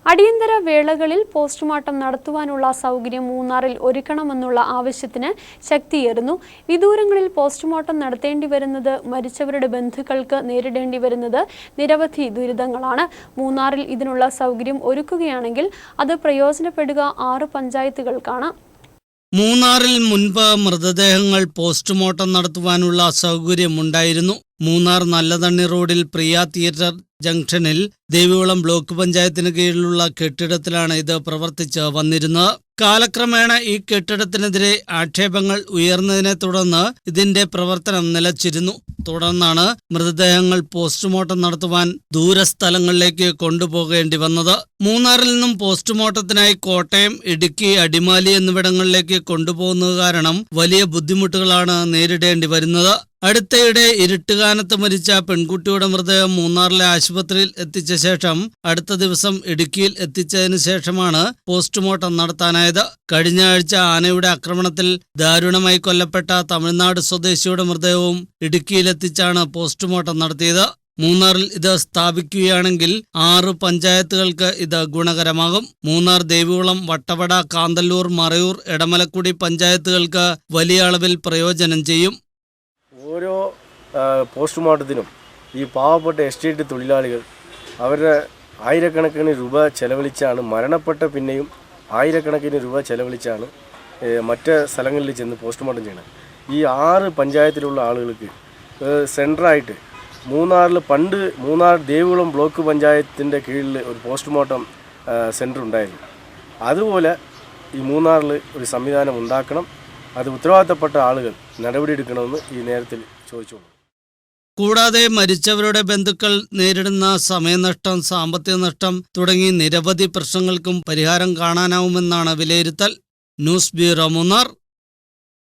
അടിയന്തര വേളകളിൽ പോസ്റ്റ്മോർട്ടം നടത്തുവാനുള്ള സൗകര്യം മൂന്നാറിൽ ഒരുക്കണമെന്നുള്ള ആവശ്യത്തിന് ശക്തിയേറുന്നു. വിദൂരങ്ങളിൽ പോസ്റ്റ്മോർട്ടം നടത്തേണ്ടി വരുന്നത് മരിച്ചവരുടെ ബന്ധുക്കൾക്ക് നേരിടേണ്ടി വരുന്നത് നിരവധി ദുരിതങ്ങളാണ്. മൂന്നാറിൽ ഇതിനുള്ള സൗകര്യം ഒരുക്കുകയാണെങ്കിൽ അത് പ്രയോജനപ്പെടുക 6 പഞ്ചായത്തുകൾക്കാണ്. മൂന്നാറിൽ മുൻപ് മൃതദേഹങ്ങൾ പോസ്റ്റ്മോർട്ടം നടത്തുവാനുള്ള സൗകര്യമുണ്ടായിരുന്നു. മൂന്നാർ നല്ലതണ്ണി റോഡിൽ പ്രിയ തിയേറ്റർ ജംഗ്ഷനിൽ ദേവികുളം ബ്ലോക്ക് പഞ്ചായത്തിന് കീഴിലുള്ള കെട്ടിടത്തിലാണ് ഇത് പ്രവർത്തിച്ച് വന്നിരുന്നത്. കാലക്രമേണ ഈ കെട്ടിടത്തിനെതിരെ ആക്ഷേപങ്ങൾ ഉയർന്നതിനെ തുടർന്ന് ഇതിന്റെ പ്രവർത്തനം നിലച്ചിരുന്നു. തുടർന്നാണ് മൃതദേഹങ്ങൾ പോസ്റ്റ്മോർട്ടം നടത്തുവാൻ ദൂരസ്ഥലങ്ങളിലേക്ക് കൊണ്ടുപോകേണ്ടി വന്നത്. മൂന്നാറിൽ നിന്നും പോസ്റ്റ്മോർട്ടത്തിനായി കോട്ടയം, ഇടുക്കി, അടിമാലി എന്നിവിടങ്ങളിലേക്ക് കൊണ്ടുപോകുന്നത് കാരണം വലിയ ബുദ്ധിമുട്ടുകളാണ് നേരിടേണ്ടി വരുന്നത്. അടുത്തയിടെ ഇരുട്ടുകാനത്ത് മരിച്ച പെൺകുട്ടിയുടെ മൃതദേഹം മൂന്നാറിലെ ആശുപത്രിയിൽ എത്തിച്ച ശേഷം അടുത്ത ദിവസം ഇടുക്കിയിൽ എത്തിച്ചതിനു ശേഷമാണ് പോസ്റ്റ്മോർട്ടം നടത്താനായത്. കഴിഞ്ഞ ആഴ്ച ആനയുടെ ആക്രമണത്തിൽ ദാരുണമായി കൊല്ലപ്പെട്ട തമിഴ്നാട് സ്വദേശിയുടെ മൃതദേഹവും ഇടുക്കിയിലെത്തിച്ചാണ് പോസ്റ്റ്മോർട്ടം നടത്തിയത്. മൂന്നാറിൽ ഇത് സ്ഥാപിക്കുകയാണെങ്കിൽ 6 പഞ്ചായത്തുകൾക്ക് ഇത് ഗുണകരമാകും. മൂന്നാർ, ദേവികുളം, വട്ടവട, കാന്തല്ലൂർ, മറയൂർ, എടമലക്കുടി പഞ്ചായത്തുകൾക്ക് വലിയ അളവിൽ പ്രയോജനം ചെയ്യും. ഓരോ പോസ്റ്റ്മോർട്ടത്തിനും ഈ പാവപ്പെട്ട എസ്റ്റേറ്റ് തൊഴിലാളികൾ അവരുടെ ആയിരക്കണക്കിന് രൂപ ചെലവഴിച്ചാണ് മരണപ്പെട്ട പിന്നെയും ആയിരക്കണക്കിന് രൂപ ചെലവഴിച്ചാണ് മറ്റ് സ്ഥലങ്ങളിൽ ചെന്ന് പോസ്റ്റ്മോർട്ടം ചെയ്യണം. ഈ 6 പഞ്ചായത്തിലുള്ള ആളുകൾക്ക് സെൻട്രായിട്ട് മൂന്നാറിൽ പണ്ട് മൂന്നാർ ദേവികുളം ബ്ലോക്ക് പഞ്ചായത്തിൻ്റെ കീഴിൽ ഒരു പോസ്റ്റ്മോർട്ടം സെൻറ്റർ ഉണ്ടായിരുന്നു. അതുപോലെ ഈ മൂന്നാറിൽ ഒരു സംവിധാനം ഉണ്ടാക്കണം. അത് ഉത്തരവാദിത്തപ്പെട്ട ആളുകൾ നടപടിയെടുക്കണമെന്ന് ഈ നേരത്തിൽ ചോദിച്ചോളൂ. കൂടാതെ മരിച്ചവരുടെ ബന്ധുക്കൾ നേരിടുന്ന സമയനഷ്ടം, സാമ്പത്തിക നഷ്ടം തുടങ്ങി നിരവധി പ്രശ്നങ്ങൾക്കും പരിഹാരം കാണാനാവുമെന്നാണ് വിലയിരുത്തൽ. News bureau, Munnar.